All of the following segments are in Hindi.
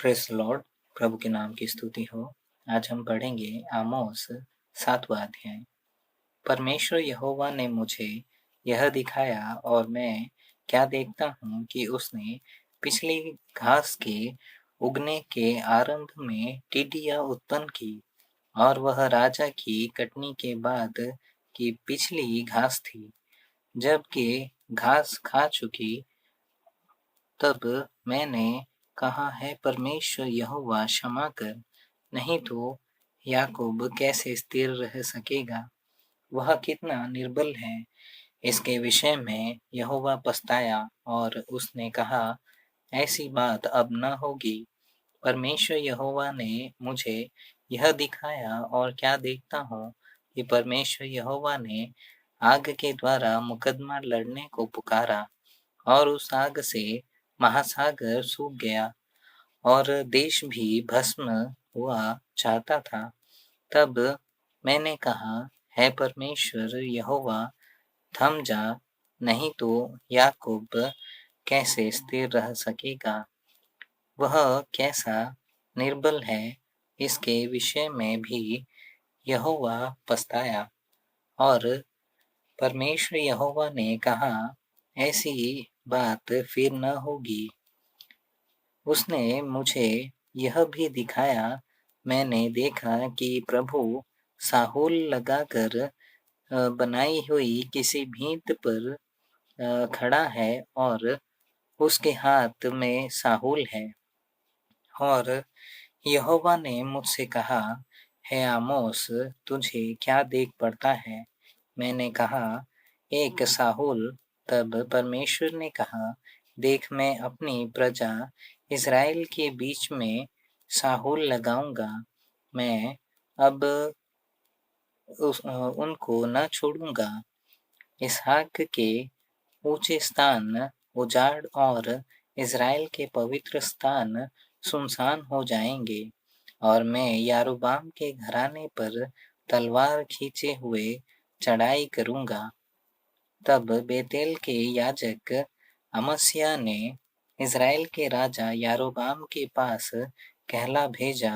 Praise Lord. प्रभु के नाम की स्तुति हो। आज हम पढ़ेंगे आमोस 7वां अध्याय। परमेश्वर यहोवा ने मुझे यह दिखाया और मैं क्या देखता हूँ कि उसने पिछली घास के उगने के आरंभ में टिड्डियाँ उत्पन्न की, और वह राजा की कटनी के बाद की पिछली घास थी। जबकि घास खा चुकी, तब मैंने कहा, है परमेश्वर यहोवा क्षमा कर, नहीं तो याकूब कैसे स्थिर रह सकेगा। वह कितना निर्बल है। इसके विषय में यहोवा पछताया और उसने कहा, ऐसी बात अब न होगी। परमेश्वर यहोवा ने मुझे यह दिखाया और क्या देखता हूँ कि परमेश्वर यहोवा ने आग के द्वारा मुकदमा लड़ने को पुकारा, और उस आग से महासागर सूख गया और देश भी भस्म हुआ चाहता था। तब मैंने कहा, है परमेश्वर यहोवा, थम जा, नहीं तो याकूब कैसे स्थिर रह सकेगा। वह कैसा निर्बल है, इसके विषय में भी यहोवा पछताया। और परमेश्वर यहोवा ने कहा, ऐसी बात फिर न होगी। उसने मुझे यह भी दिखाया, मैंने देखा कि प्रभु साहुल लगाकर बनाई हुई किसी भींत पर खड़ा है, और उसके हाथ में साहुल है। और यहोवा ने मुझसे कहा, है आमोस, तुझे क्या देख पड़ता है। मैंने कहा, एक साहुल। तब परमेश्वर ने कहा, देख, मैं अपनी प्रजा इज़राइल के बीच में साहुल लगाऊंगा। मैं अब उनको न छोड़ूंगा। इसहाक के ऊंचे स्थान उजाड़ और इज़राइल के पवित्र स्थान सुनसान हो जाएंगे, और मैं यारोबाम के घराने पर तलवार खींचे हुए चढ़ाई करूंगा। तब बेतेल के याजक अमस्याह ने इज़राइल के राजा यारोबाम के पास कहला भेजा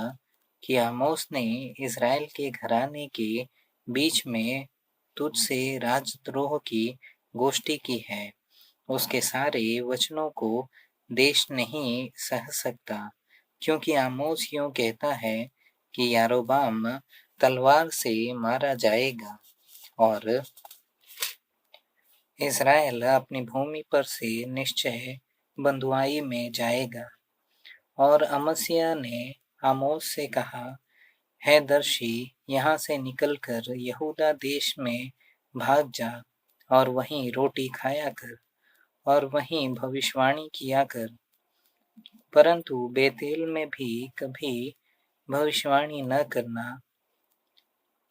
कि आमोस ने इज़राइल के घराने के बीच में तुझसे राजद्रोह की गोष्ठी की है। उसके सारे वचनों को देश नहीं सह सकता, क्योंकि आमोस यूं कहता है कि यारोबाम तलवार से मारा जाएगा और इज़राइल अपनी भूमि पर से निश्चय बंधुआई में जाएगा। और अमस्याह ने आमोस से कहा, है दर्शी, यहाँ से निकलकर यहूदा देश में भाग जा, और वहीं रोटी खाया कर और वहीं भविष्यवाणी किया कर, परंतु बेतेल में भी कभी भविष्यवाणी न करना,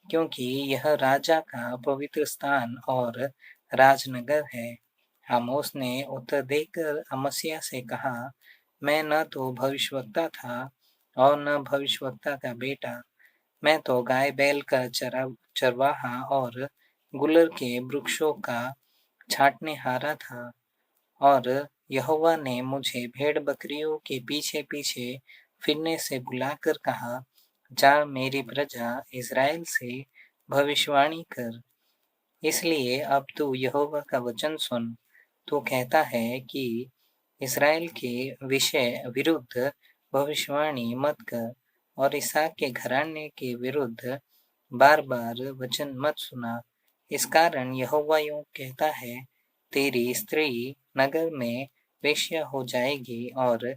क्योंकि यह राजा का पवित्र स्थान और राजनगर है। आमोस ने उत्तर देकर अमस्याह से कहा, मैं न तो भविष्यवक्ता था और न भविष्यवक्ता का बेटा। मैं तो गाय बैल का चरवाहा और गुलर के वृक्षों का छाँटने हारा था। और यहोवा ने मुझे भेड़ बकरियों के पीछे पीछे फिरने से बुलाकर कहा, जा, मेरी प्रजा इज़राइल से भविष्यवाणी कर। इसलिए अब तू यहोवा का वचन सुन। तू कहता है कि इज़राइल के विरुद्ध भविष्यवाणी मत कर, और इसहाक के घराने के विरुद्ध बार बार वचन मत सुना। इस कारण यहोवा यूं कहता है, तेरी स्त्री नगर में वेश्या हो जाएगी, और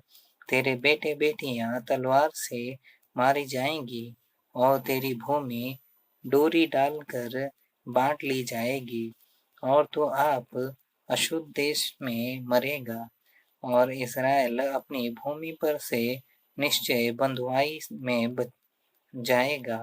तेरे बेटे बेटियां तलवार से मारी जाएंगी, और तेरी भूमि डोरी डालकर बांट ली जाएगी, और तो आप अशुद्ध देश में मरेगा, और इज़राइल अपनी भूमि पर से निश्चय बंधुआई में जाएगा।